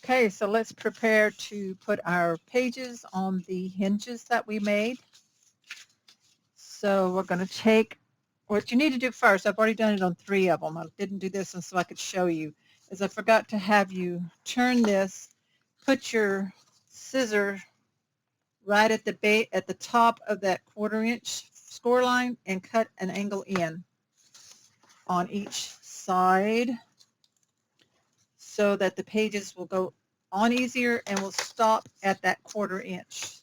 Okay, so let's prepare to put our pages on the hinges that we made. So we're going to take, what you need to do first, I've already done it on 3 of them. I didn't do this so I could show you, is I forgot to have you turn this, put your scissor right at the top of that 1/4 inch score line and cut an angle in on each side so that the pages will go on easier and will stop at that 1/4 inch.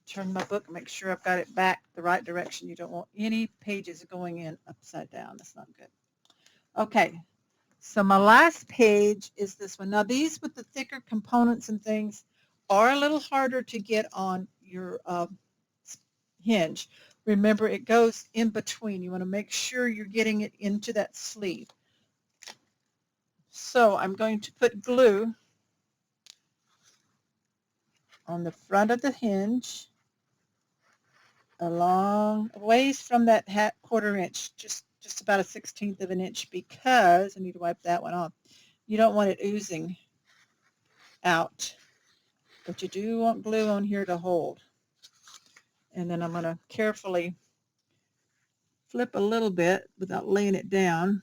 Turn my book and make sure I've got it back the right direction. You don't want any pages going in upside down. That's not good. Okay, so my last page is this one. Now these with the thicker components and things are a little harder to get on your hinge. Remember, it goes in between. You want to make sure you're getting it into that sleeve. So I'm going to put glue on the front of the hinge along ways from that 1/4 inch, just about a 1/16 of an inch, because I need to wipe that one off. You don't want it oozing out, but you do want glue on here to hold. And then I'm going to carefully flip a little bit without laying it down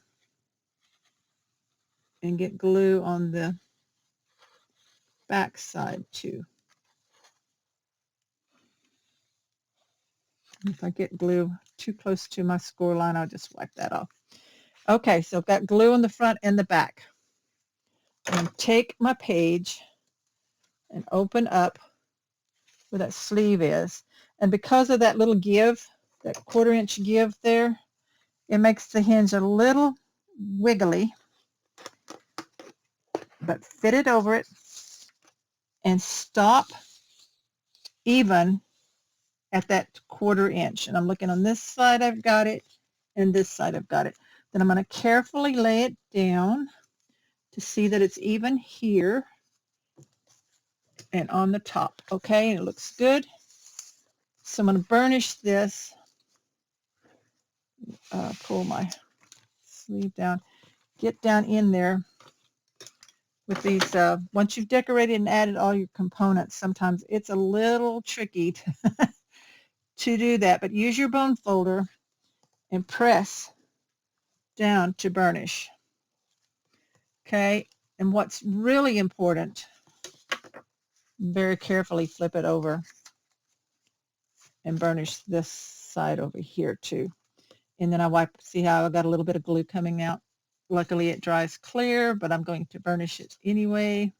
and get glue on the back side too. If I get glue too close to my score line, I'll just wipe that off. Okay, so I've got glue on the front and the back. I'm going to take my page and open up where that sleeve is. And because of that little give, that 1/4 inch give there, it makes the hinge a little wiggly. But fit it over it and stop even at that 1/4 inch. And I'm looking on this side, I've got it, and this side I've got it. Then I'm going to carefully lay it down to see that it's even here and on the top. Okay, and it looks good. So I'm going to burnish this. Pull my sleeve down. Get down in there with these. Once you've decorated and added all your components, sometimes it's a little tricky to do that, but use your bone folder and press down to burnish. Okay, and what's really important, very carefully flip it over and burnish this side over here too. And then I wipe, see how I got a little bit of glue coming out. Luckily it dries clear, but I'm going to burnish it anyway.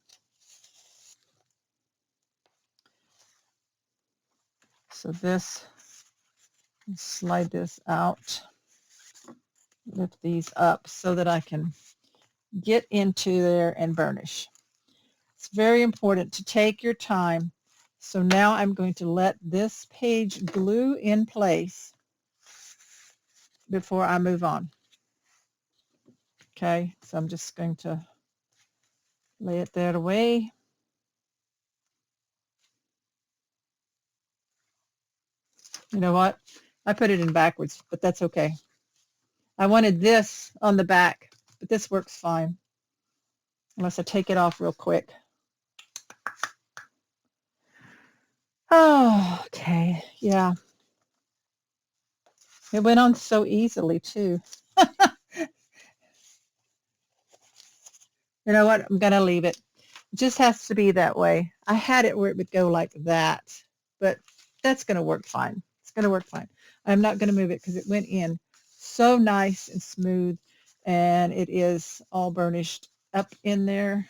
So this, slide this out, lift these up so that I can get into there and burnish. It's very important to take your time. So now I'm going to let this page glue in place before I move on. Okay, so I'm just going to lay it that away. You know what? I put it in backwards, but that's okay. I wanted this on the back, but this works fine. Unless I take it off real quick. Oh, okay. Yeah. It went on so easily, too. You know what? I'm going to leave it. It just has to be that way. I had it where it would go like that, but that's going to work fine. It's going to work fine. I'm not going to move it because it went in so nice and smooth, and it is all burnished up in there.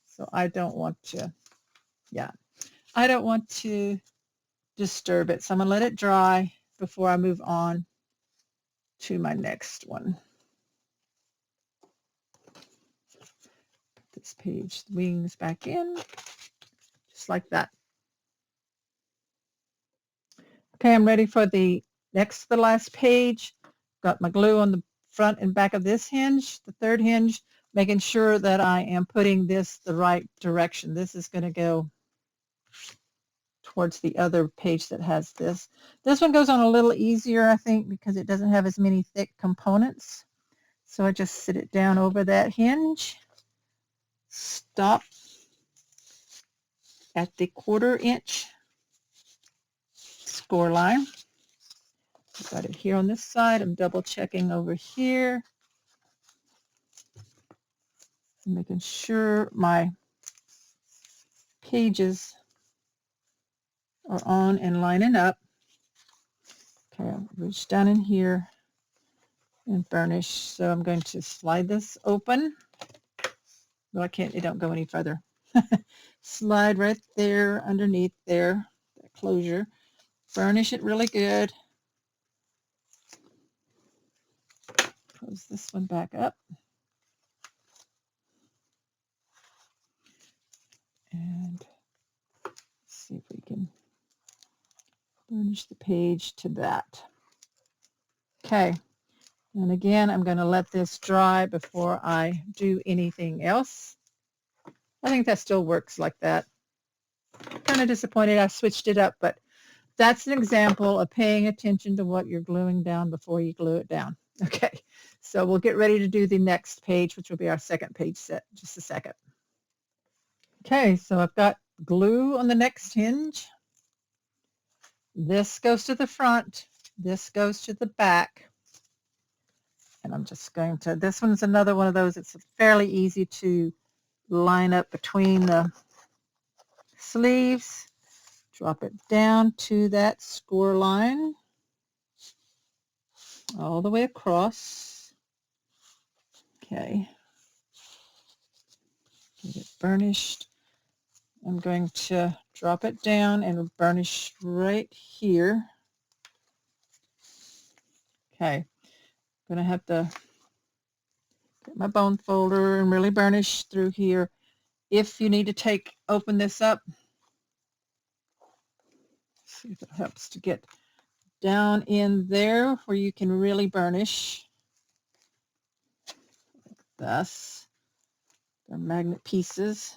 So I don't want to, yeah, I don't want to disturb it. So I'm going to let it dry before I move on to my next one. Put this page wings back in, just like that. Okay, I'm ready for the next, the last page. Got my glue on the front and back of this hinge, the third hinge, making sure that I am putting this the right direction. This is going to go towards the other page that has this. This one goes on a little easier, I think, because it doesn't have as many thick components. So I just sit it down over that hinge, stop at the 1/4 inch score line. I've got it here on this side. I'm double checking over here, making sure my pages are on and lining up. Okay, I'll reach down in here and burnish. So I'm going to slide this open. Well, I can't, it don't go any further. Slide right there underneath there, that closure. Burnish it really good. Close this one back up. And see if we can burnish the page to that. Okay, and again, I'm going to let this dry before I do anything else. I think that still works like that. Kind of disappointed I switched it up, but that's an example of paying attention to what you're gluing down before you glue it down. Okay, so we'll get ready to do the next page, which will be our second page set. Just a second. Okay, so I've got glue on the next hinge. This goes to the front. This goes to the back. And I'm just going to, this one's another one of those, it's fairly easy to line up between the sleeves. Drop it down to that score line. All the way across. Okay. Get it burnished. I'm going to drop it down and burnish right here. Okay. I'm going to have to get my bone folder and really burnish through here. If you need to open this up, see if it helps to get down in there where you can really burnish. Like this. They're magnet pieces.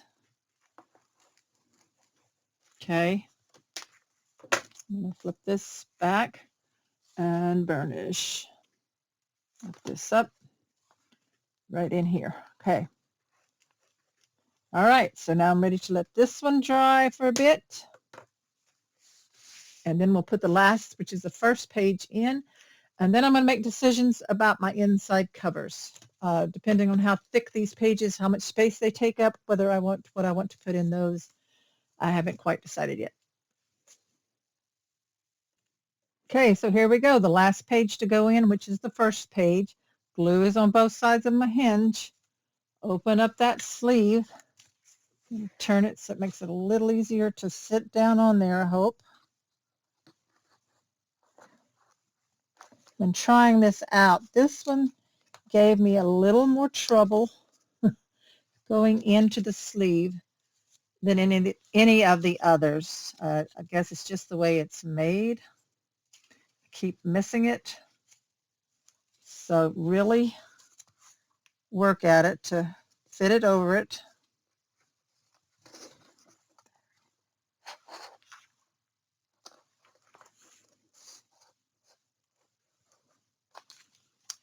Okay. I'm going to flip this back and burnish. Lift this up right in here. Okay. All right, so now I'm ready to let this one dry for a bit. And then we'll put the last, which is the first page in. And then I'm going to make decisions about my inside covers. Depending on how thick these pages, how much space they take up, whether I want what I want to put in those, I haven't quite decided yet. Okay, so here we go. The last page to go in, which is the first page. Glue is on both sides of my hinge. Open up that sleeve. Turn it so it makes it a little easier to sit down on there, I hope. When trying this out, this one gave me a little more trouble going into the sleeve than any of the others. I guess it's just the way it's made. I keep missing it. So really work at it to fit it over it.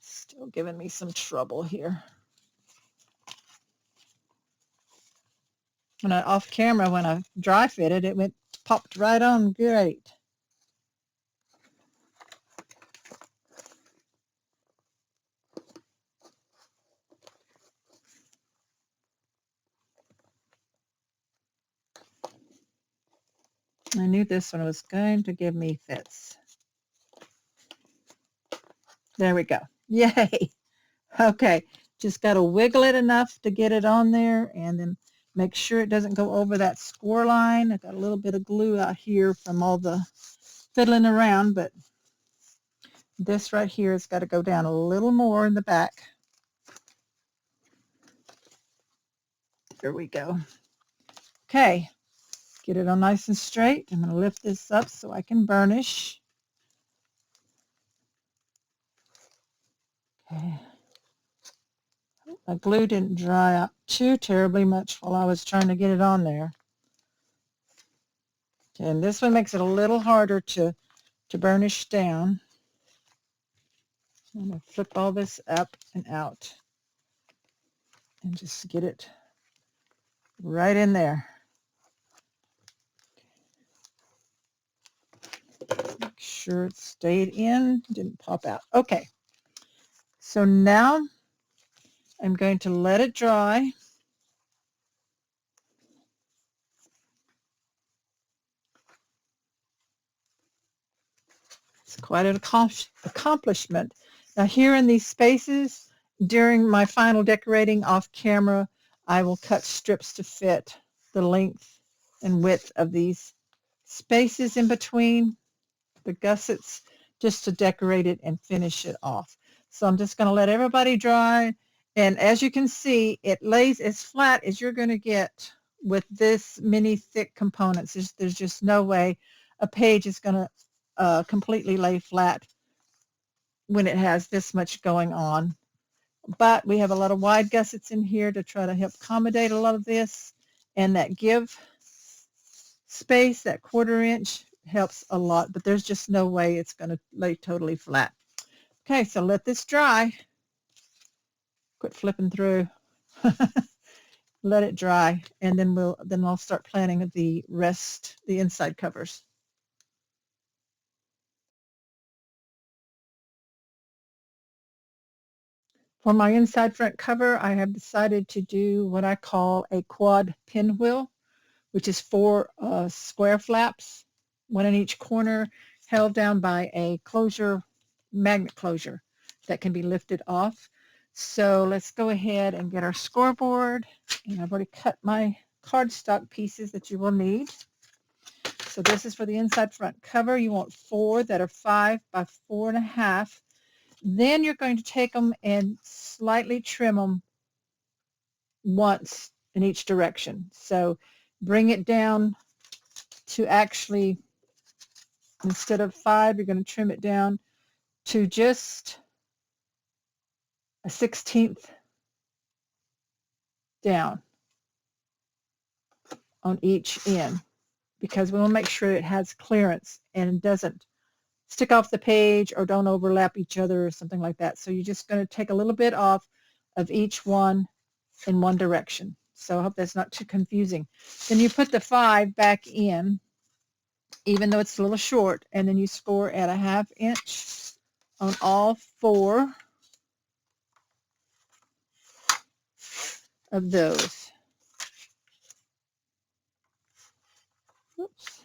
Still giving me some trouble here. When off camera, when I dry fitted, it popped right on great. I knew this one was going to give me fits. There we go. Yay. Okay, just got to wiggle it enough to get it on there, and then make sure it doesn't go over that score line. I got a little bit of glue out here from all the fiddling around, but this right here has got to go down a little more in the back. There we go. Okay, get it on nice and straight. I'm going to lift this up so I can burnish. Okay. My glue didn't dry up too terribly much while I was trying to get it on there. And this one makes it a little harder to burnish down. I'm going to flip all this up and out and just get it right in there. sure it stayed in, didn't pop out. Okay, so now I'm going to let it dry. It's quite an accomplishment. Now here in these spaces, during my final decorating off camera, I will cut strips to fit the length and width of these spaces in between the gussets, just to decorate it and finish it off. So I'm just going to let everybody dry, and as you can see, it lays as flat as you're going to get with this many thick components. There's just no way a page is going to completely lay flat when it has this much going on. But we have a lot of wide gussets in here to try to help accommodate a lot of this, and that give space, that 1/4 inch, helps a lot, but there's just no way it's going to lay totally flat. Okay, so let this dry. Quit flipping through. Let it dry, and then I'll start planning the rest, the inside covers. For my inside front cover, I have decided to do what I call a quad pinwheel, which is 4 square flaps, 1 in each corner, held down by a closure, magnet closure that can be lifted off. So let's go ahead and get our scoreboard, and I've already cut my cardstock pieces that you will need. So this is for the inside front cover. You want 4 that are 5 by 4.5. Then you're going to take them and slightly trim them once in each direction. So bring it down to actually, instead of 5, you're going to trim it down to just a 1/16 down on each end, because we want to make sure it has clearance and doesn't stick off the page or don't overlap each other or something like that. So you're just going to take a little bit off of each one in one direction. So I hope that's not too confusing. Then you put the 5 back in, even though it's a little short, and then you score at a 1/2 inch on all 4 of those. Oops.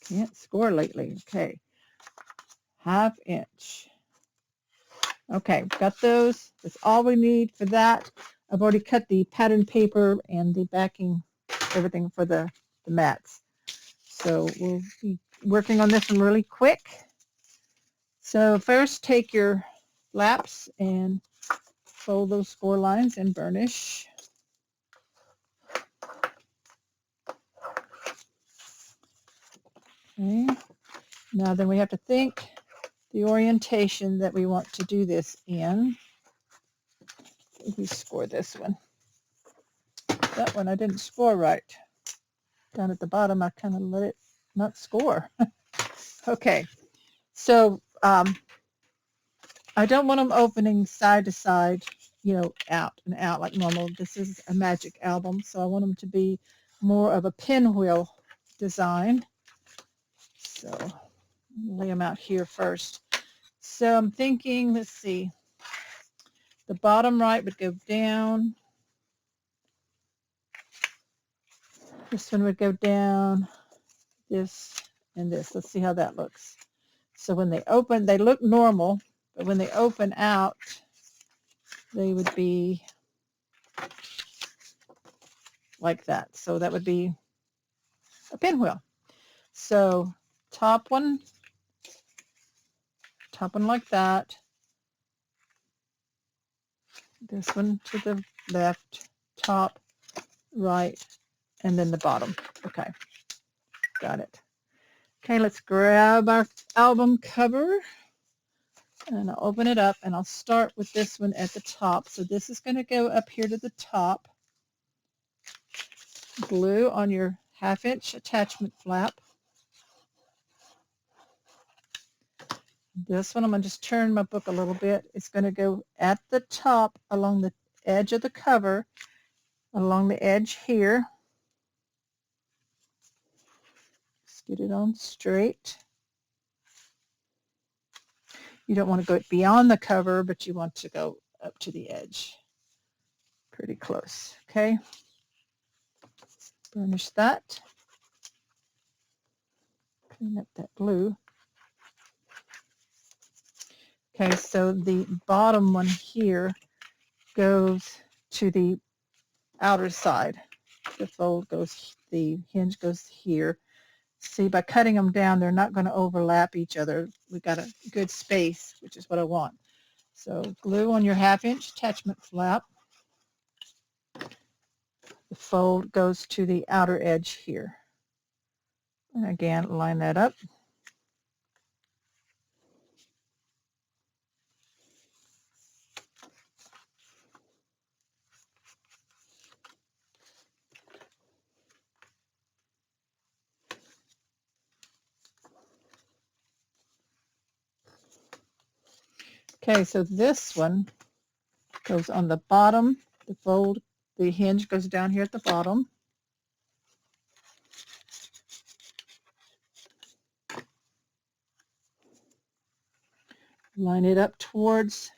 Can't score lately. Okay. 1/2 inch. Okay, got those. That's all we need for that. I've already cut the pattern paper and the backing, everything for the mats. So we'll be working on this one really quick. So first, take your flaps and fold those score lines and burnish. Okay. Now then we have to think the orientation that we want to do this in. We score this one. That one I didn't score right. Down at the bottom I kind of let it not score. Okay, so I don't want them opening side to side, you know, out and out like normal. This is a magic album, so I want them to be more of a pinwheel design. So lay them out here first. So I'm thinking, let's see, the bottom right would go down. This one would go down, this and this. Let's see how that looks. So when they open, they look normal, but when they open out, they would be like that. So that would be a pinwheel. So top one like that. This one to the left, top, right, and then the bottom. Okay, got it. Okay, let's grab our album cover, and I'll open it up, and I'll start with this one at the top. So this is going to go up here to the top. Glue on your 1/2 inch attachment flap. This one, I'm going to just turn my book a little bit. It's going to go at the top along the edge of the cover, along the edge here. Just get it on straight. You don't want to go beyond the cover, but you want to go up to the edge. Pretty close, okay? Burnish that. Clean up that glue. Okay, so the bottom one here goes to the outer side. The fold goes, the hinge goes here. See, by cutting them down, they're not going to overlap each other. We've got a good space, which is what I want. So glue on your 1/2-inch attachment flap. The fold goes to the outer edge here. And again, line that up. Okay, so this one goes on the bottom. The fold, the hinge goes down here at the bottom. Line it up towards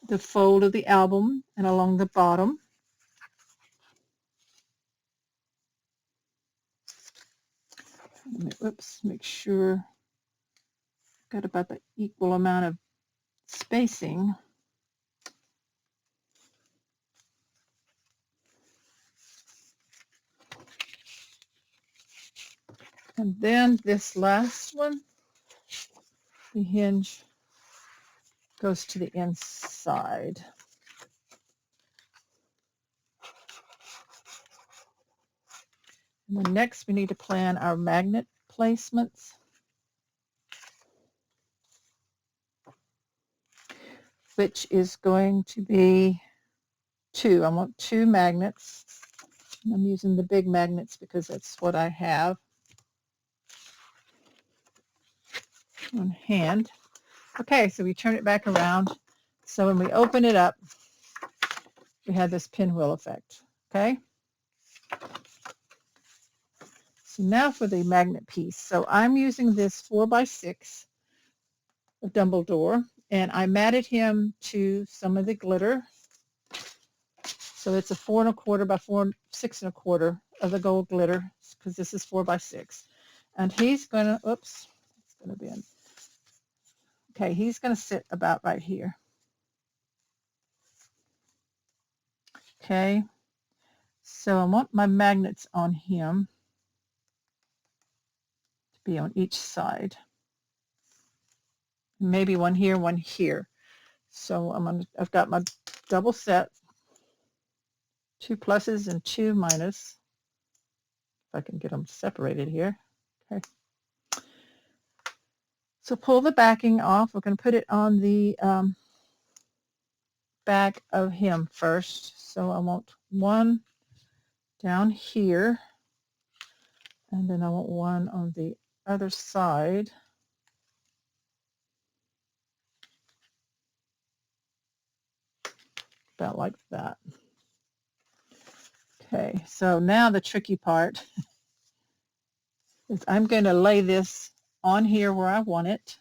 the fold of the album and along the bottom. Oops, make sure got about the equal amount of spacing. And then this last one, the hinge goes to the inside. And then next we need to plan our magnet placements. Which is going to be 2. I want 2 magnets. I'm using the big magnets because that's what I have on hand. Okay, so we turn it back around. So when we open it up, we have this pinwheel effect. Okay. So now for the magnet piece. So I'm using this 4x6 of Dumbledore, and I matted him to some of the glitter. So it's a 4 1/4 by 6 1/4 of the gold glitter, because this is 4x6. And he's going to, oops, it's going to be in. Okay, he's going to sit about right here. Okay, so I want my magnets on him to be on each side. Maybe one here, one here. So I've got my double set, 2 pluses and 2 minus. If I can get them separated here. Okay. So pull the backing off. We're going to put it on the back of him first. So I want one down here, and then I want one on the other side. About like that. Okay, so now the tricky part is I'm going to lay this on here where I want it.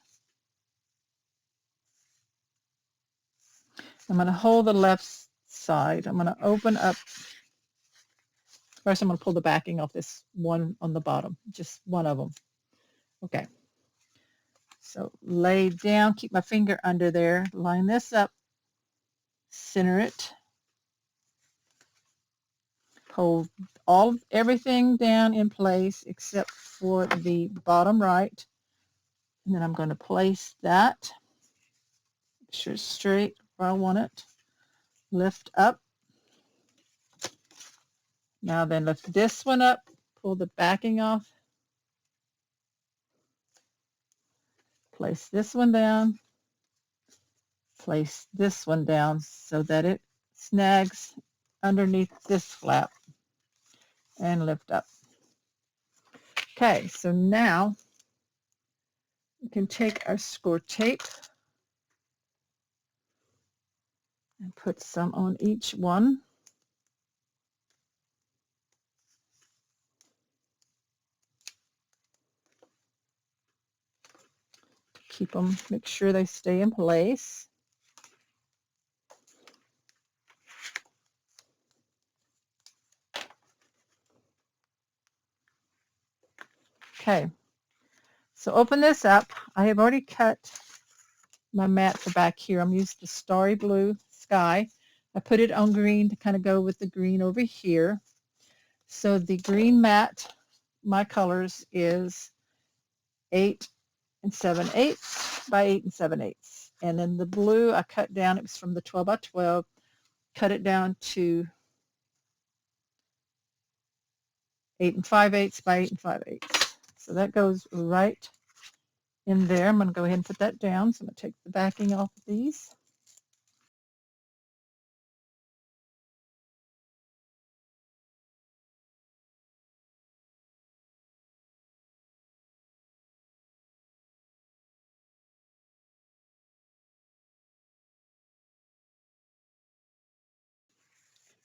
I'm going to hold the left side. I'm going to open up. First, I'm going to pull the backing off this one on the bottom, just one of them. Okay. So lay down, keep my finger under there, line this up, center it, hold everything down in place except for the bottom right. And then I'm going to place that. Make sure it's straight where I want it. Lift up. Now then lift this one up, pull the backing off. Place this one down. Place this one down so that it snags underneath this flap and lift up. Okay, so now we can take our score tape and put some on each one. keep them, make sure they stay in place. Okay, so open this up. I have already cut my mat for back here. I'm using the starry blue sky. I put it on green to kind of go with the green over here. So the green mat, my colors is 8 7/8 by 8 7/8. And then the blue I cut down, it was from the 12 by 12, cut it down to 8 5/8 by 8 5/8. So that goes right in there. I'm going to go ahead and put that down. So I'm going to take the backing off of these.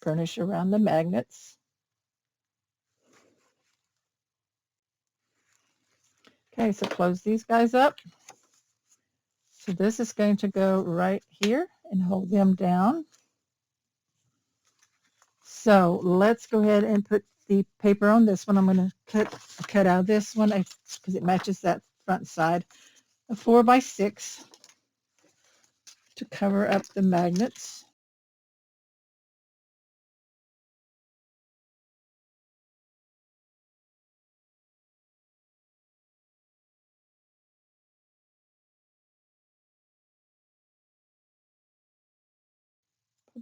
Burnish around the magnets. Okay, so close these guys up. So this is going to go right here and hold them down. So let's go ahead and put the paper on this one. I'm going to cut out this one because it matches that front side. A 4 by 6 to cover up the magnets.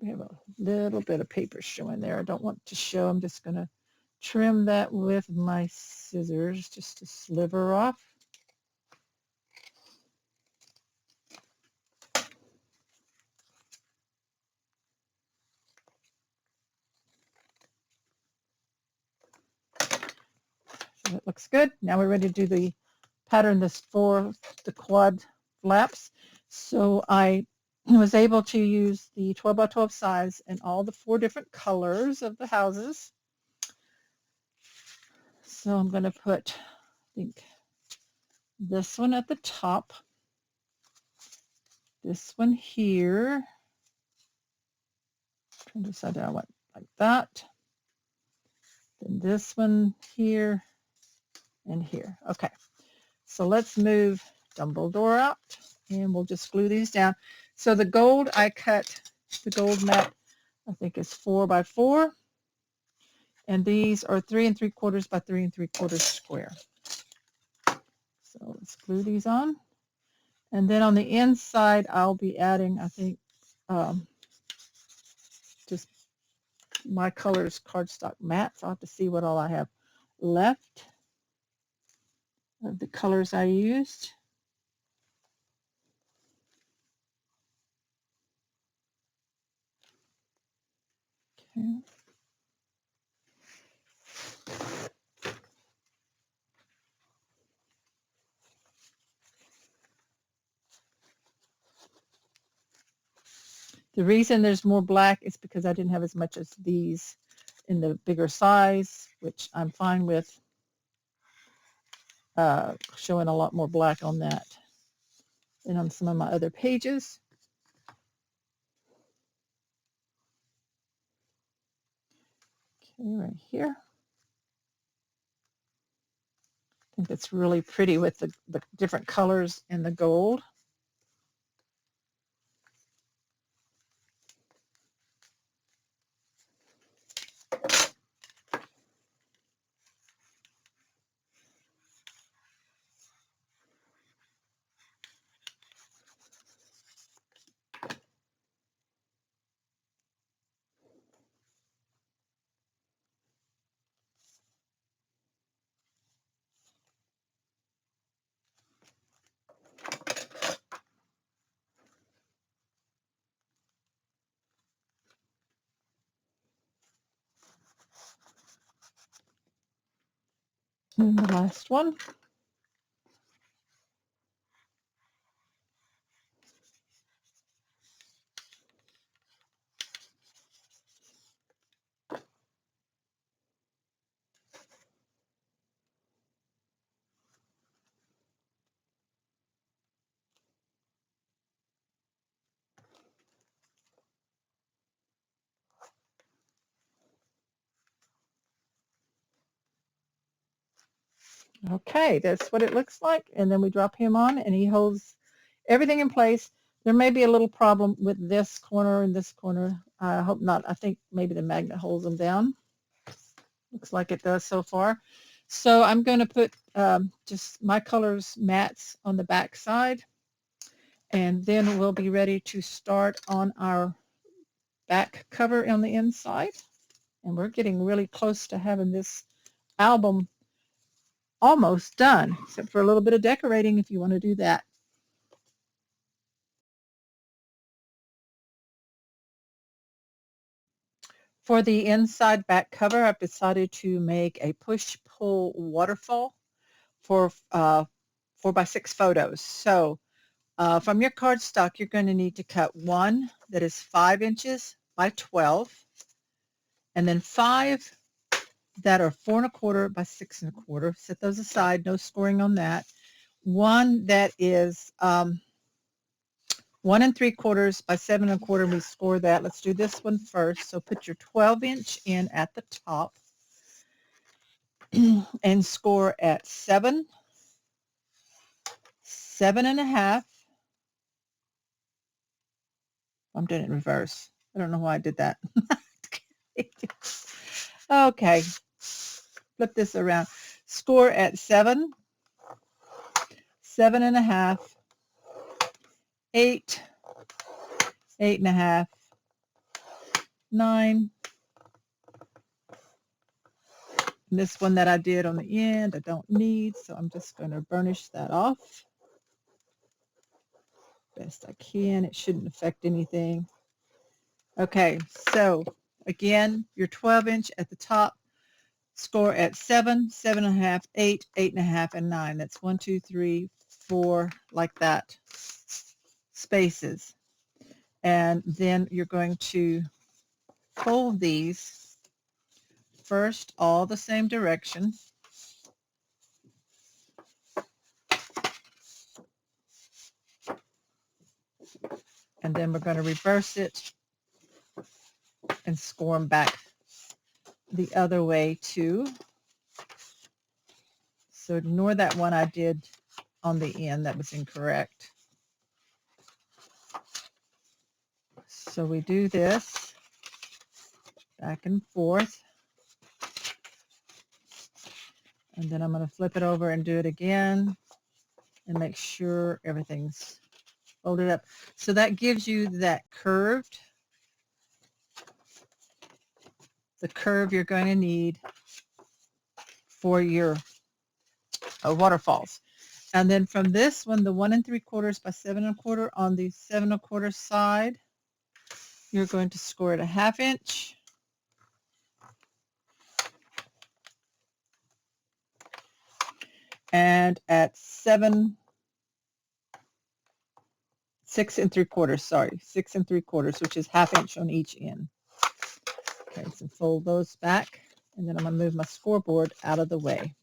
We have a little bit of paper showing there. I don't want to show. I'm just going to trim that with my scissors just to sliver off. So that looks good. Now we're ready to do the pattern this for the quad flaps. So I was able to use the 12 by 12 size and all the 4 different colors of the houses. So I'm going to put, I think, this one at the top, this one here, turn this side down like that, then this one here and here. Okay, so let's move Dumbledore out and we'll just glue these down. So the gold, I cut the gold mat, I think is 4 by 4, and these are 3 3/4 by 3 3/4 square. So let's glue these on. And then on the inside, I'll be adding, I think, just my colors cardstock mats. I'll have to see what all I have left of the colors I used. Okay. The reason there's more black is because I didn't have as much as these in the bigger size, which I'm fine with showing a lot more black on that than on some of my other pages. Okay, right here. I think it's really pretty with the different colors and the gold. And the last one. Okay, that's what it looks like. And then we drop him on and he holds everything in place. There may be a little problem with this corner and this corner. I hope not. I think maybe the magnet holds them down. Looks like it does so far. So I'm going to put just my colors mats on the back side, and then we'll be ready to start on our back cover on the inside. And we're getting really close to having this album almost done, except for a little bit of decorating if you want to do that. For the inside back cover, I've decided to make a push-pull waterfall for 4x6 photos. So from your cardstock, you're going to need to cut one that is 5 inches by 12, and then 5 that are 4 1/4 by 6 1/4. Set those aside, no scoring on that. One that is 1 3/4 by 7 1/4, we score that. Let's do this one first. So put your 12-inch in at the top and score at 7, 7 1/2. I'm doing it in reverse. I don't know why I did that. Okay, flip this around. Score at 7, 7 1/2, 8, 8 1/2, 9. And this one that I did on the end, I don't need, so I'm just going to burnish that off best I can. It shouldn't affect anything. Okay, so again, your 12-inch at the top, score at 7, 7 1/2, 8, 8 1/2, and 9. That's 1, 2, 3, 4, like that, spaces. And then you're going to fold these first all the same direction. And then we're going to reverse it and score them back the other way too. So ignore that one I did on the end. That was incorrect. So we do this back and forth. And then I'm going to flip it over and do it again and make sure everything's folded up. So that gives you that curved, the curve you're going to need for your waterfalls. And then from this one, the 1 3/4 by 7 1/4 on the 7 1/4 side, you're going to score it a 1/2 inch. And at 6 3/4, sorry, 6 3/4, which is 1/2 inch on each end. Okay, so fold those back, and then I'm going to move my scoreboard out of the way.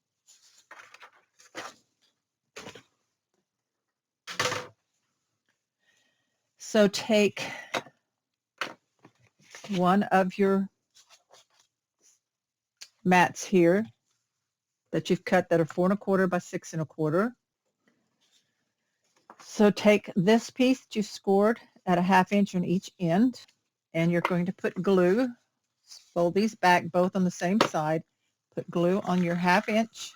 So take one of your mats here that you've cut that are 4 1/4 by 6 1/4. So take this piece that you scored at a 1/2 inch on each end, and you're going to put glue. Fold these back both on the same side. Put glue on your 1/2 inch.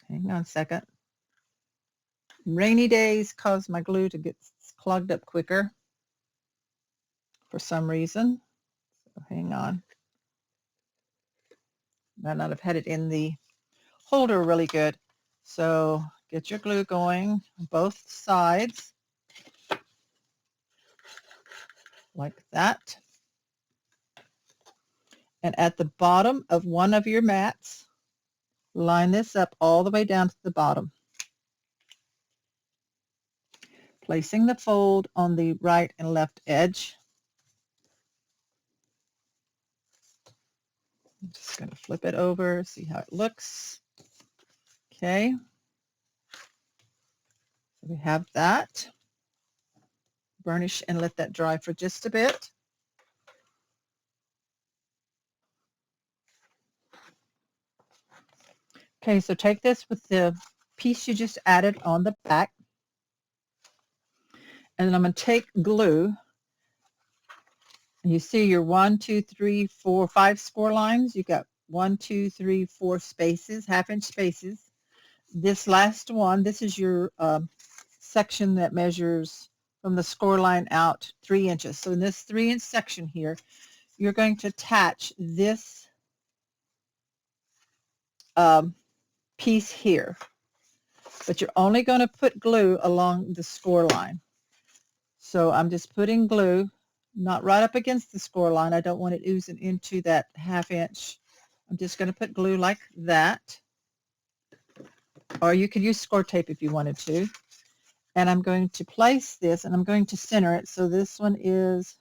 Hang on a second. Rainy days cause my glue to get clogged up quicker for some reason. So hang on. Might not have had it in the holder really good. So get your glue going on both sides like that. And at the bottom of one of your mats, line this up all the way down to the bottom, placing the fold on the right and left edge. I'm just going to flip it over, see how it looks. Okay, so we have that. Burnish and let that dry for just a bit. Okay, so take this with the piece you just added on the back, and then I'm going to take glue, and you see your 1, 2, 3, 4, 5 score lines. You got 1, 2, 3, 4 spaces, half-inch spaces. This last one, this is your section that measures from the score line out 3 inches. So in this 3-inch section here, you're going to attach this piece here, but you're only going to put glue along the score line. So I'm just putting glue, not right up against the score line. I don't want it oozing into that 1/2 inch. I'm just going to put glue like that, or you could use score tape if you wanted to. And I'm going to place this, and I'm going to center it. So this one is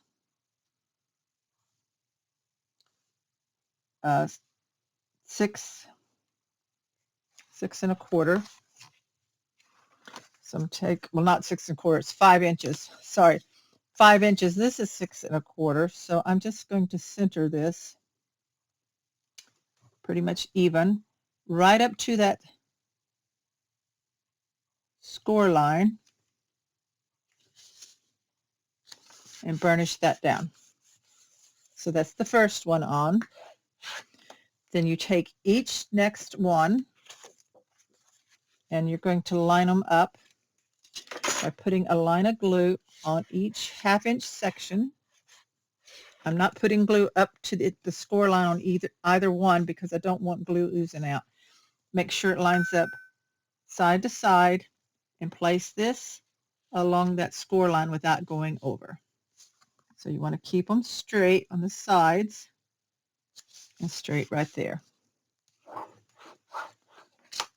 6 1/4. So I'm well, not 6 1/4, it's 5 inches. Sorry, 5 inches. This is 6 1/4. So I'm just going to center this pretty much even, right up to that score line, and burnish that down. So that's the first one on. Then you take each next one, and you're going to line them up by putting a line of glue on each 1/2 inch section. I'm not putting glue up to the score line on either one because I don't want glue oozing out. Make sure it lines up side to side, and place this along that score line without going over. So you want to keep them straight on the sides and straight right there.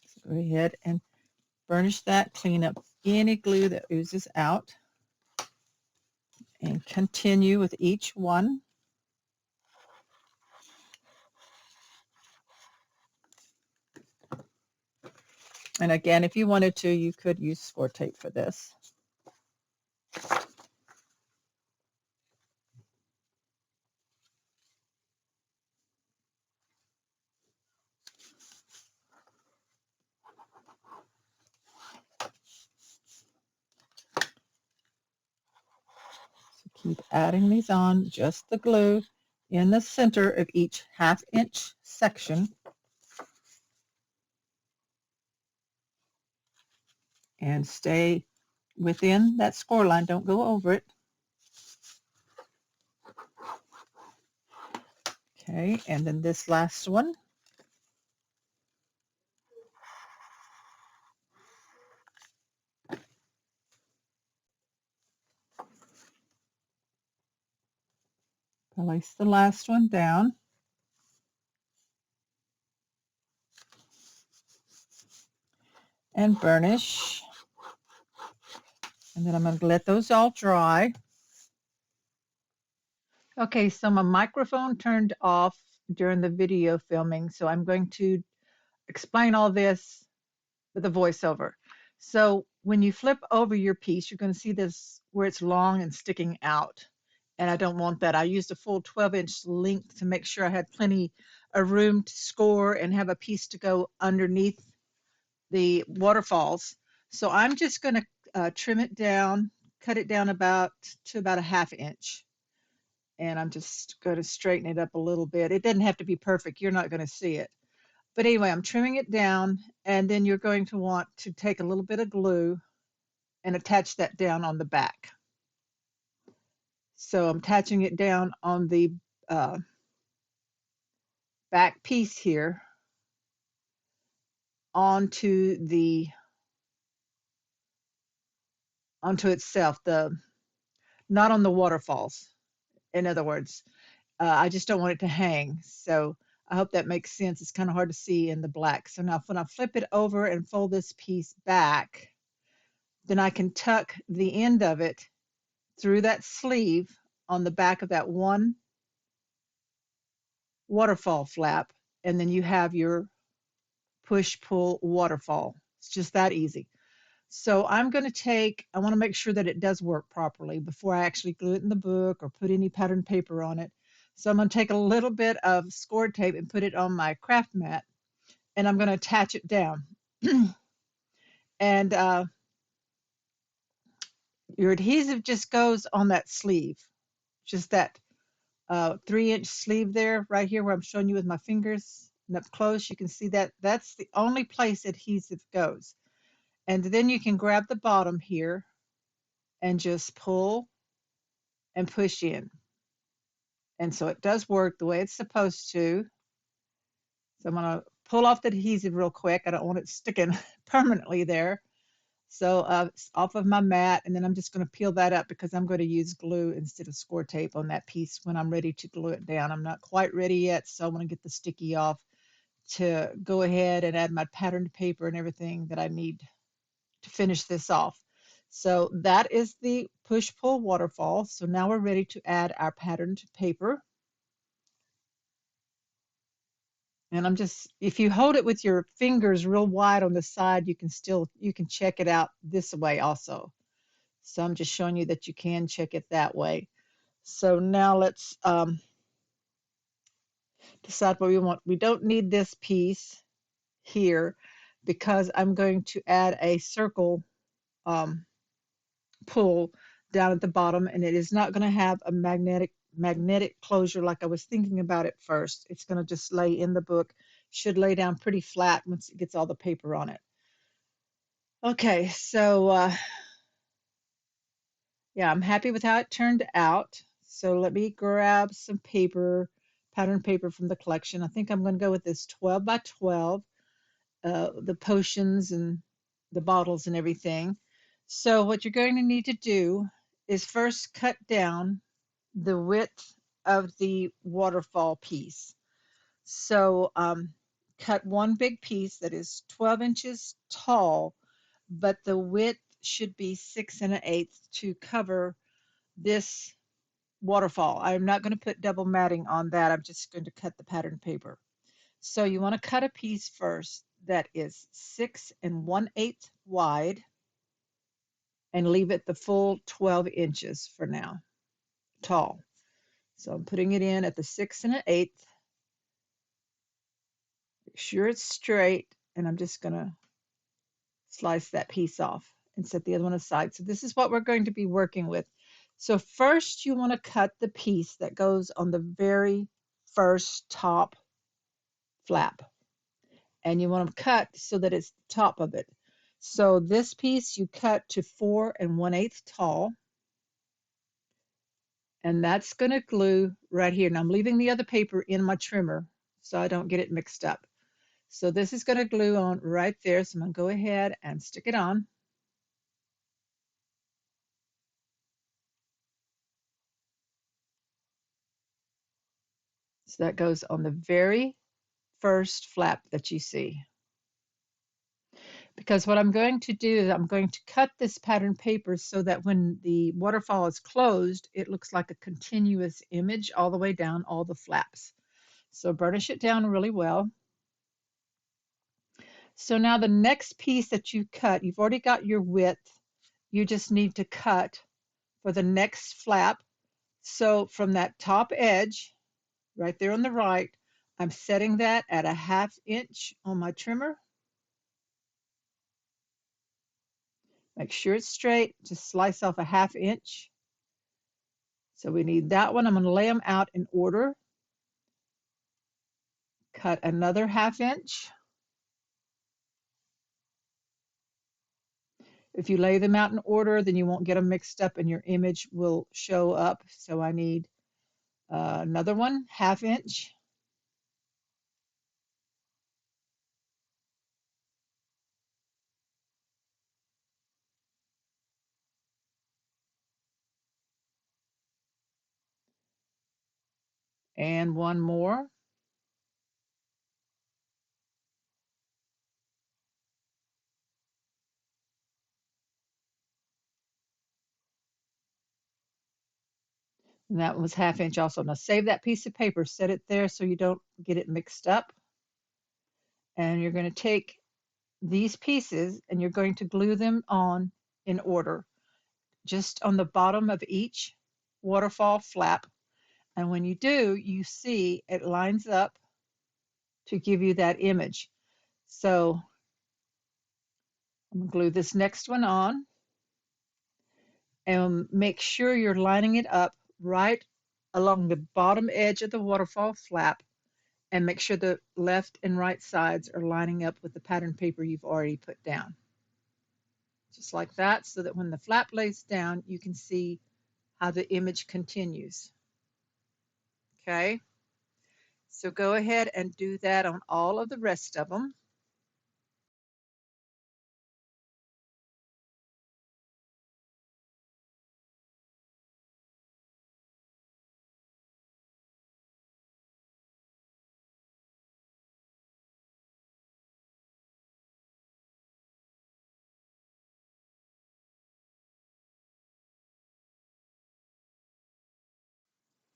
So go ahead and burnish that, clean up any glue that oozes out, and continue with each one. And again, if you wanted to, you could use score tape for this. So keep adding these on, just the glue in the center of each 1/2 inch section. And stay within that score line. Don't go over it. Okay, and then this last one. Place the last one down. And burnish. And then I'm going to let those all dry. Okay, so my microphone turned off during the video filming, so I'm going to explain all this with a voiceover. So when you flip over your piece, you're going to see this where it's long and sticking out. And I don't want that. I used a full 12-inch length to make sure I had plenty of room to score and have a piece to go underneath the waterfalls. So I'm just going to trim it down, cut it down to about a 1/2 inch. And I'm just going to straighten it up a little bit. It doesn't have to be perfect. You're not going to see it. But anyway, I'm trimming it down, and then you're going to want to take a little bit of glue and attach that down on the back. So I'm attaching it down on the back piece here onto itself, not on the waterfalls. In other words, I just don't want it to hang. So I hope that makes sense. It's kind of hard to see in the black. So now when I flip it over and fold this piece back, then I can tuck the end of it through that sleeve on the back of that one waterfall flap, and then you have your push-pull waterfall. It's just that easy. So I'm going to I want to make sure that it does work properly before I actually glue it in the book or put any pattern paper on it. So I'm going to take a little bit of score tape and put it on my craft mat, and I'm going to attach it down. And your adhesive just goes on that sleeve, just that 3-inch sleeve there, right here where I'm showing you with my fingers. And up close, you can see that that's the only place adhesive goes. And then you can grab the bottom here and just pull and push in. And so it does work the way it's supposed to. So I'm going to pull off the adhesive real quick. I don't want it sticking permanently there. So it's off of my mat, and then I'm just going to peel that up because I'm going to use glue instead of score tape on that piece when I'm ready to glue it down. I'm not quite ready yet, so I want to get the sticky off to go ahead and add my patterned paper and everything that I need to finish this off. So that is the push-pull waterfall. So now we're ready to add our patterned paper. And I'm just, if you hold it with your fingers real wide on the side, you can check it out this way also. So I'm just showing you that you can check it that way. So now let's decide what we want. We don't need this piece here because I'm going to add a circle pull down at the bottom, and it is not going to have a magnetic closure like I was thinking about it first. It's going to just lay in the book. Should lay down pretty flat once it gets all the paper on it. Okay, so yeah, I'm happy with how it turned out. So let me grab some paper, pattern paper from the collection. I think I'm going to go with this 12 by 12, the potions and the bottles and everything. So what you're going to need to do is first cut down the width of the waterfall piece. So cut one big piece that is 12 inches tall, but the width should be 6 1/8 to cover this waterfall. I'm not going to put double matting on that. I'm just going to cut the pattern paper. So you want to cut a piece first that is 6 1/8 wide and leave it the full 12 inches for now, tall. So I'm putting it in at the 6 1/8. Make sure it's straight, and I'm just going to slice that piece off and set the other one aside. So this is what we're going to be working with. So first you want to cut the piece that goes on the very first top flap, and you want to cut so that it's the top of it. So this piece you cut to 4 1/8 tall, and that's going to glue right here. Now I'm leaving the other paper in my trimmer so I don't get it mixed up. So this is going to glue on right there. So I'm going to go ahead and stick it on. So that goes on the very first flap that you see. Because what I'm going to do is I'm going to cut this pattern paper so that when the waterfall is closed, it looks like a continuous image all the way down all the flaps. So burnish it down really well. So now the next piece that you cut, you've already got your width. You just need to cut for the next flap. So from that top edge, right there on the right, I'm setting that at a 1/2 inch on my trimmer. Make sure it's straight, just slice off a 1/2 inch. So we need that one. I'm going to lay them out in order. Cut another 1/2 inch. If you lay them out in order, then you won't get them mixed up and your image will show up. So I need another one, 1/2 inch. And one more. And that was 1/2 inch also. Now save that piece of paper, set it there so you don't get it mixed up. And you're going to take these pieces and you're going to glue them on in order, just on the bottom of each waterfall flap. And when you do, you see it lines up to give you that image. So I'm going to glue this next one on and make sure you're lining it up right along the bottom edge of the waterfall flap, and make sure the left and right sides are lining up with the pattern paper you've already put down. Just like that, so that when the flap lays down, you can see how the image continues. Okay, so go ahead and do that on all of the rest of them.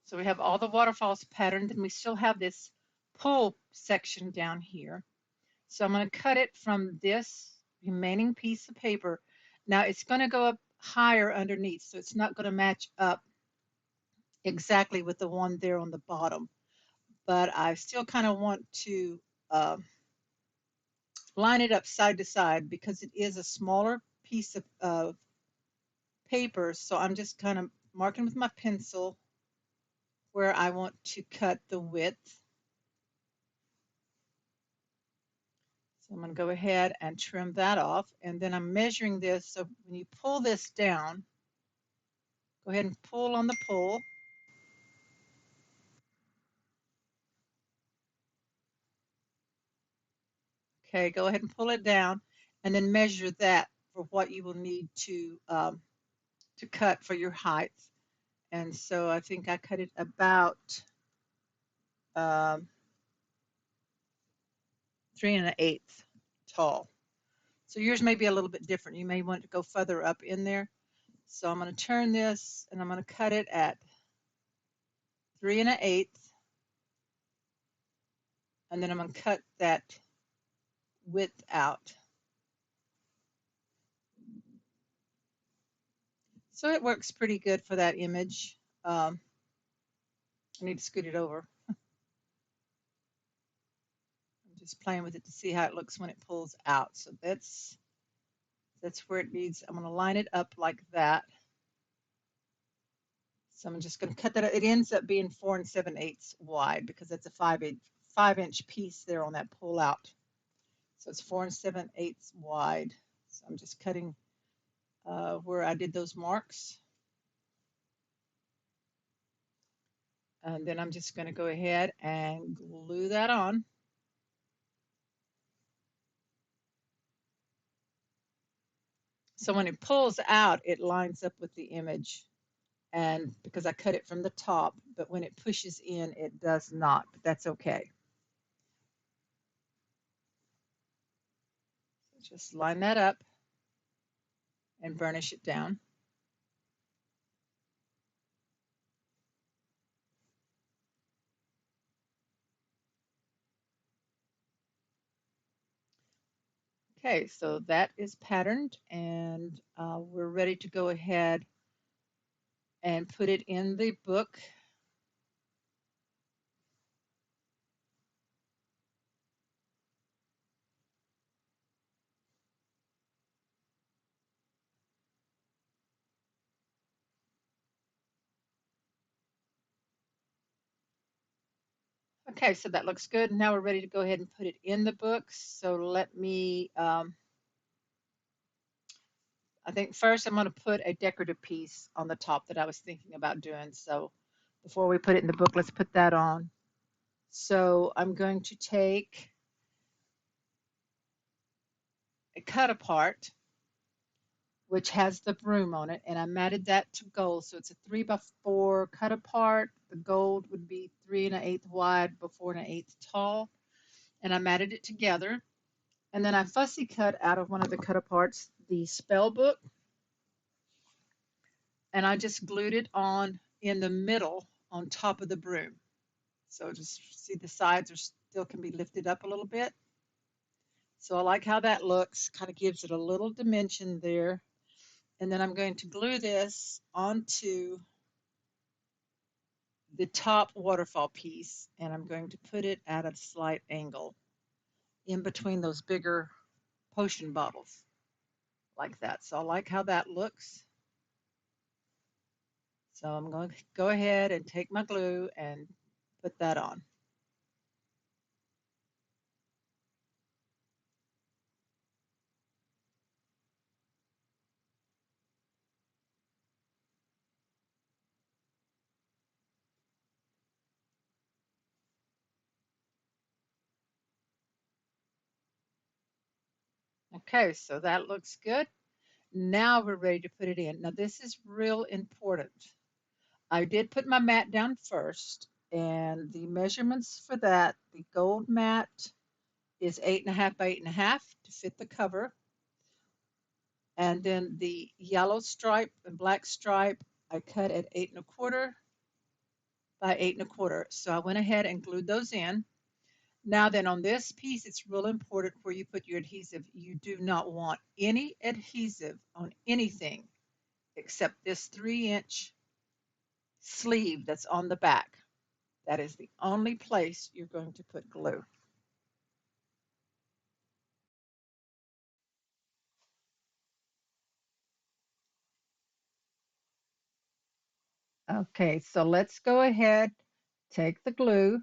So we have all the waterfalls patterned, and we still have this pull section down here. So I'm going to cut it from this remaining piece of paper. Now it's going to go up higher underneath, so it's not going to match up exactly with the one there on the bottom. But I still kind of want to line it up side to side because it is a smaller piece of paper. So I'm just kind of marking with my pencil where I want to cut the width. So I'm going to go ahead and trim that off, and then I'm measuring this. So when you pull this down, go ahead and pull on the pull. Okay, go ahead and pull it down, and then measure that for what you will need to cut for your height. And so I think I cut it about 3 1/8 tall. So yours may be a little bit different. You may want to go further up in there. So I'm going to turn this, and I'm going to cut it at 3 1/8, and then I'm going to cut that width out. So it works pretty good for that image. I need to scoot it over. I'm just playing with it to see how it looks when it pulls out. So that's where it needs. I'm going to line it up like that. So I'm just going to cut that. It ends up being 4 7/8 wide because that's a 5-inch piece there on that pull out. So it's 4 7/8 wide. So I'm just cutting where I did those marks. And then I'm just going to go ahead and glue that on. So when it pulls out, it lines up with the image. And because I cut it from the top, but when it pushes in, it does not, but that's okay. So just line that up and burnish it down. Okay, so that is patterned, and we're ready to go ahead and put it in the book. Okay, so that looks good. Now we're ready to go ahead and put it in the book. So let me, I think first I'm going to put a decorative piece on the top that I was thinking about doing. So before we put it in the book, let's put that on. So I'm going to take a cut apart, which has the broom on it, and I matted that to gold. So it's a 3x4 cut apart. The gold would be 3 1/8 wide by 4 1/8 tall, and I matted it together. And then I fussy cut out of one of the cut aparts the spell book, and I just glued it on in the middle on top of the broom. So just see the sides are still can be lifted up a little bit. So I like how that looks, kind of gives it a little dimension there. And then I'm going to glue this onto the top waterfall piece, and I'm going to put it at a slight angle. in between those bigger potion bottles like that. So I like how that looks. So I'm going to go ahead and take my glue and put that on. Okay, so that looks good. Now we're ready to put it in. Now this is real important. I did put my mat down first, and the measurements for that, the gold mat is 8.5 by 8.5 to fit the cover. And then the yellow stripe and black stripe, I cut at 8.25 by 8.25. So I went ahead and glued those in. Now then on this piece, it's real important where you put your adhesive. You do not want any adhesive on anything except this 3-inch sleeve that's on the back. That is the only place you're going to put glue. Okay, so let's go ahead, take the glue,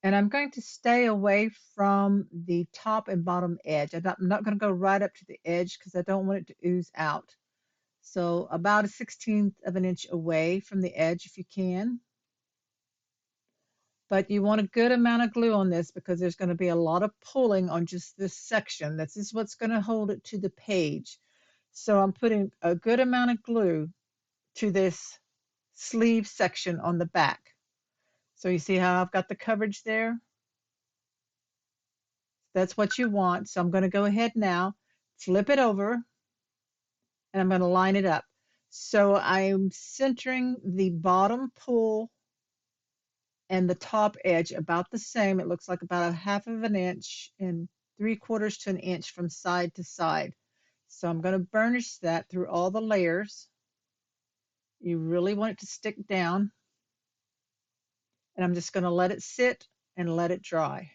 and I'm going to stay away from the top and bottom edge. I'm not going to go right up to the edge because I don't want it to ooze out. So about a 1/16 of an inch away from the edge if you can. But you want a good amount of glue on this because there's going to be a lot of pulling on just this section. This is what's going to hold it to the page. So I'm putting a good amount of glue to this sleeve section on the back. So you see how I've got the coverage there? That's what you want. So I'm going to go ahead now, flip it over, and I'm going to line it up. So I'm centering the bottom pull and the top edge about the same. It looks like about a 1/2 of an inch and 3/4 to an inch from side to side. So I'm going to burnish that through all the layers. You really want it to stick down. And I'm just going to let it sit and let it dry.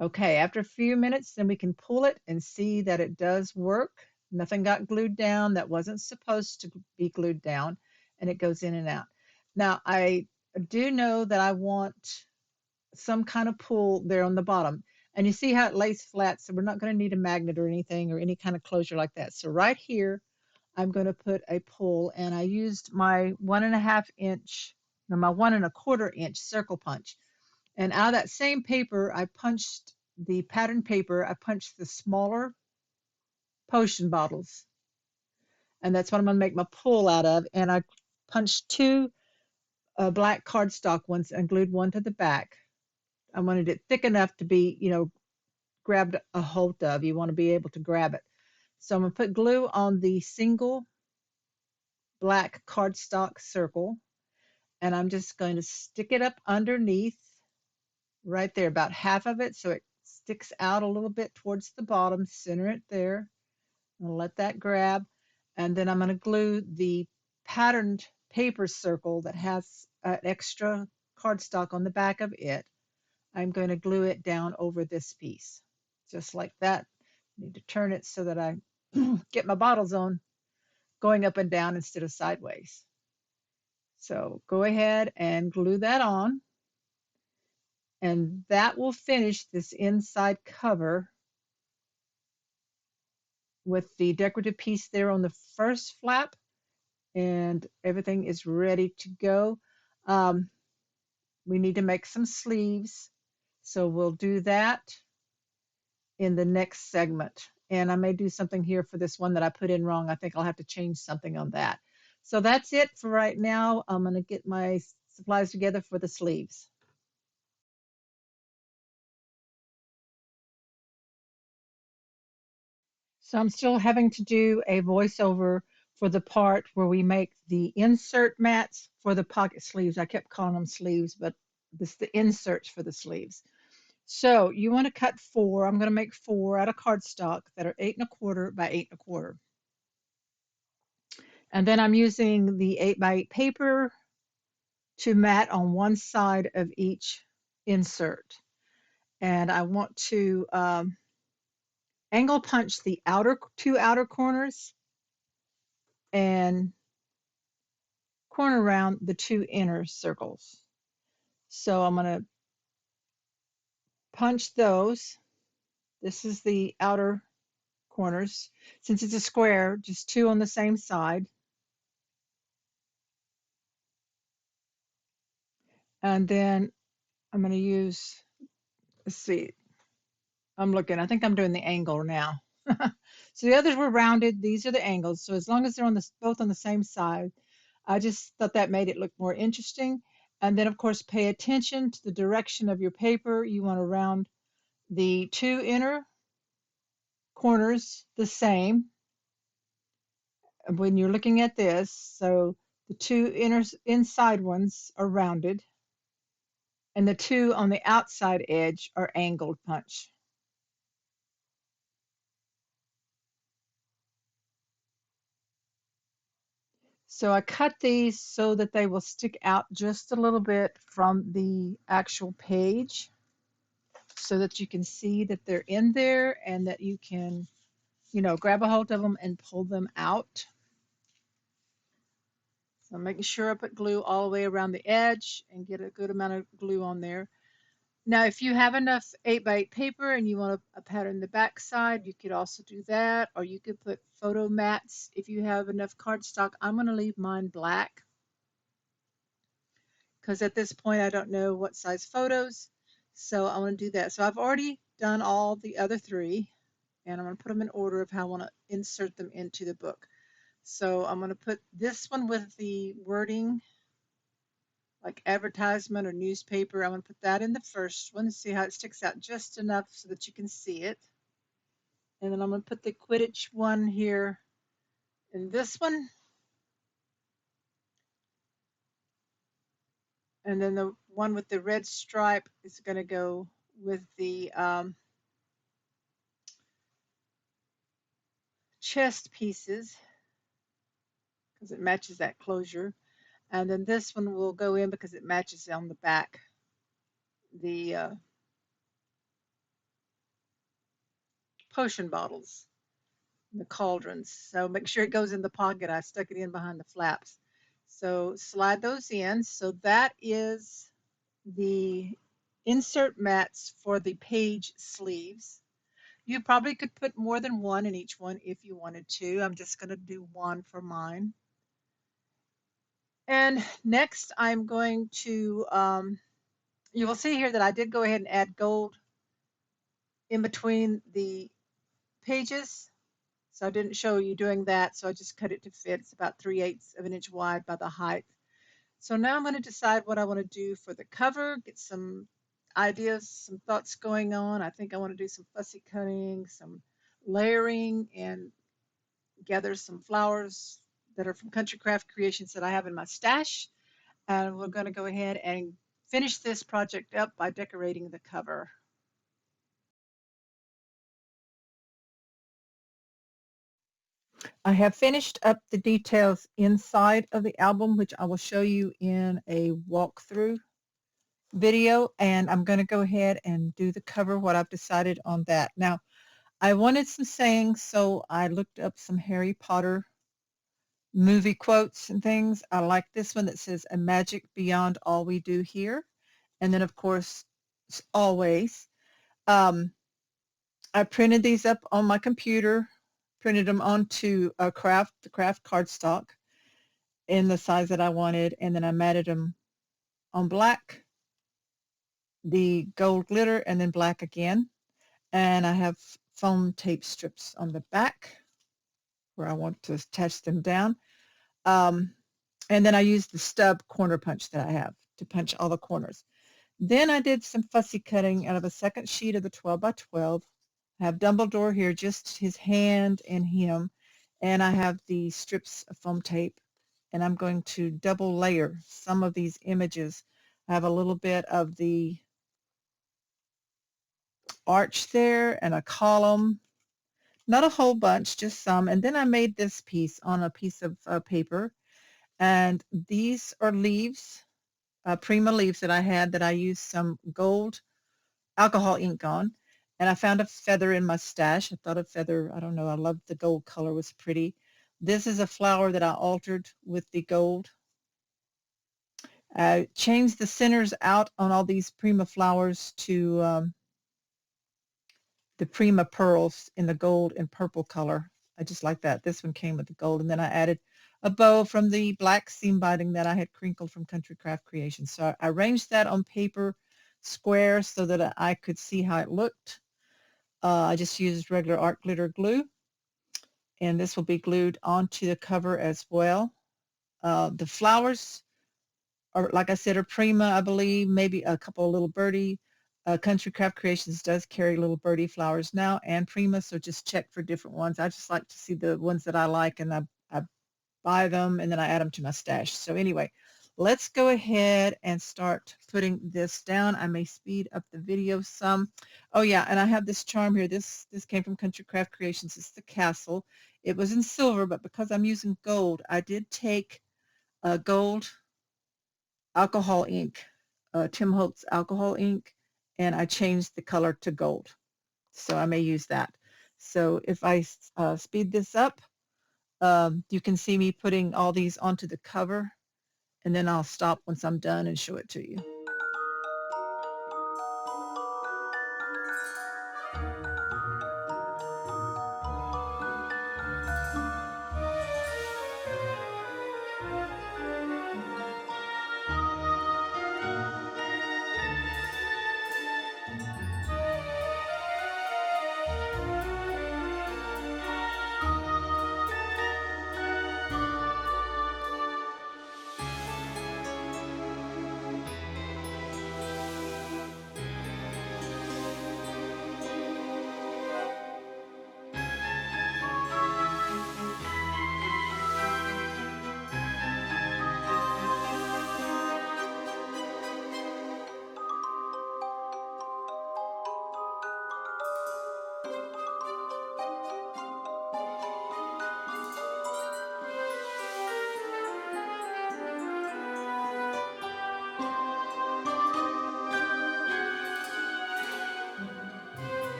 Okay, after a few minutes, then we can pull it and see that it does work. Nothing got glued down that wasn't supposed to be glued down, and it goes in and out. Now, I do know that I want some kind of pull there on the bottom. And you see how it lays flat, so we're not going to need a magnet or anything or any kind of closure like that. So right here, I'm going to put a pull, and I used my 1.5 inch, no, my 1.25 inch circle punch. And out of that same paper, I punched the pattern paper, I punched the smaller potion bottles. And that's what I'm going to make my pull out of. And I punched two black cardstock ones and glued one to the back. I wanted it thick enough to be, grabbed a hold of. You want to be able to grab it. So I'm going to put glue on the single black cardstock circle. And I'm just going to stick it up underneath right there, about half of it, so it sticks out a little bit towards the bottom. Center it there. I'm going to let that grab. And then I'm going to glue the patterned paper circle that has an extra cardstock on the back of it. I'm going to glue it down over this piece, just like that. I need to turn it so that I get my bottles on going up and down instead of sideways. So go ahead and glue that on. And that will finish this inside cover with the decorative piece there on the first flap, and everything is ready to go. We need to make some sleeves, so we'll do that in the next segment. And I may do something here for this one that I put in wrong. I think I'll have to change something on that. So that's it for right now. I'm going to get my supplies together for the sleeves. So I'm still having to do a voiceover for the part where we make the insert mats for the pocket sleeves. I kept calling them sleeves, but this is the inserts for the sleeves. So you want to cut 4. I'm going to make 4 out of cardstock that are 8.25 by 8.25. And then I'm using the 8 by 8 paper to mat on one side of each insert. And I want to angle punch the two outer corners and corner around the two inner circles. So I'm going to punch those. This is the outer corners. Since it's a square, just two on the same side. And then I'm going to use, let's see, I think I'm doing the angle now. So the others were rounded. These are the angles. So as long as they're on both on the same side, I just thought that made it look more interesting. And then, of course, pay attention to the direction of your paper. You want to round the two inner corners the same when you're looking at this. So the two inside ones are rounded, and the two on the outside edge are angled punch. So I cut these so that they will stick out just a little bit from the actual page so that you can see that they're in there and that you can, grab a hold of them and pull them out. So I'm making sure I put glue all the way around the edge and get a good amount of glue on there. Now, if you have enough 8x8 paper and you want a pattern in the back side, you could also do that, or you could put photo mats if you have enough cardstock. I'm going to leave mine black because at this point I don't know what size photos, so I want to do that. So I've already done all the other three, and I'm going to put them in order of how I want to insert them into the book. So I'm going to put this one with the wording like advertisement or newspaper. I'm going to put that in the first one to see how it sticks out just enough so that you can see it. And then I'm going to put the Quidditch one here in this one. And then the one with the red stripe is going to go with the chest pieces because it matches that closure. And then this one will go in because it matches on the back the potion bottles, the cauldrons. So make sure it goes in the pocket. I stuck it in behind the flaps. So slide those in. So that is the insert mats for the page sleeves. You probably could put more than one in each one if you wanted to. I'm just going to do one for mine. And next I'm going to, you will see here that I did go ahead and add gold in between the pages. So I didn't show you doing that, so I just cut it to fit. It's about 3/8 of an inch wide by the height. So now I'm going to decide what I want to do for the cover, get some ideas, some thoughts going on. I think I want to do some fussy cutting, some layering, and gather some flowers that are from Country Craft Creations that I have in my stash. And we're going to go ahead and finish this project up by decorating the cover. I have finished up the details inside of the album, which I will show you in a walkthrough video, and I'm going to go ahead and do the cover, what I've decided on that. Now, I wanted some sayings, so I looked up some Harry Potter movie quotes and things. I like this one that says, "A magic beyond all we do here." And then, of course, always. I printed these up on my computer, printed them onto the craft cardstock in the size that I wanted, and then I matted them on black, the gold glitter, and then black again. And I have foam tape strips on the back where I want to attach them down. And then I used the stub corner punch that I have to punch all the corners. Then I did some fussy cutting out of a second sheet of the 12 by 12. I have Dumbledore here, just his hand and him. And I have the strips of foam tape. And I'm going to double layer some of these images. I have a little bit of the arch there and a column. Not a whole bunch, just some. And then I made this piece on a piece of paper. And these are leaves Prima leaves that I had that I used some gold alcohol ink on. And I found a feather in my stash. I thought a feather, I don't know, I loved the gold color, was pretty. This is a flower that I altered with the gold. I changed the centers out on all these Prima flowers to the Prima pearls in the gold and purple color. I just like that. This one came with the gold. And then I added a bow from the black seam binding that I had crinkled from Country Craft Creations. So I arranged that on paper square so that I could see how it looked. I just used regular art glitter glue. And this will be glued onto the cover as well. The flowers are, like I said, are Prima, I believe, maybe a couple of little birdie. Country Craft Creations does carry little birdie flowers now and Prima, so just check for different ones. I just like to see the ones that I like, and I buy them and then I add them to my stash. So anyway, let's go ahead and start putting this down. I may speed up the video some. Oh yeah, and I have this charm here. This came from Country Craft Creations. It's the castle. It was in silver, but because I'm using gold, I did take gold alcohol ink, Tim Holtz alcohol ink, and I changed the color to gold. So I may use that. So if I speed this up, you can see me putting all these onto the cover, and then I'll stop once I'm done and show it to you.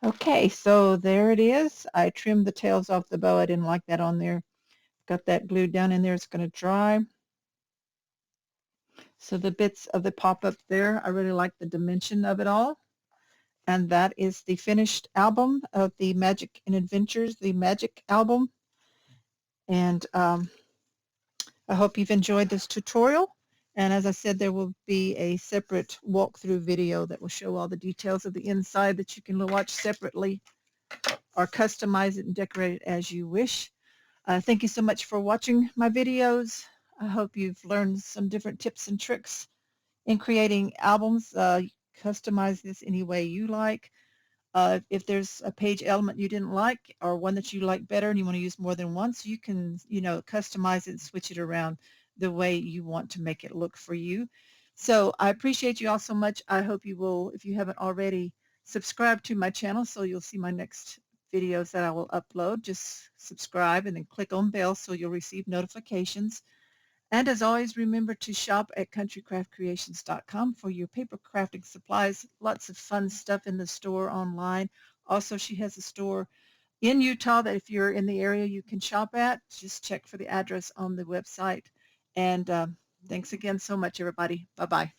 Okay, so there it is. I trimmed the tails off the bow. I didn't like that on there. Got that glued down in there. It's going to dry. So the bits of the pop-up there, I really like the dimension of it all. And that is the finished album of the Magic and Adventures, the Magic album. And I hope you've enjoyed this tutorial. And as I said, there will be a separate walkthrough video that will show all the details of the inside that you can watch separately or customize it and decorate it as you wish. Thank you so much for watching my videos. I hope you've learned some different tips and tricks in creating albums. Customize this any way you like. If there's a page element you didn't like or one that you like better and you want to use more than once, you can, customize it and switch it around the way you want to make it look for you. So I appreciate you all so much. I hope you will, if you haven't already, subscribe to my channel so you'll see my next videos that I will upload. Just subscribe and then click on bell so you'll receive notifications. And as always, remember to shop at countrycraftcreations.com for your paper crafting supplies. Lots of fun stuff in the store online. Also, she has a store in Utah that if you're in the area you can shop at. Just check for the address on the website. And thanks again so much, everybody. Bye-bye.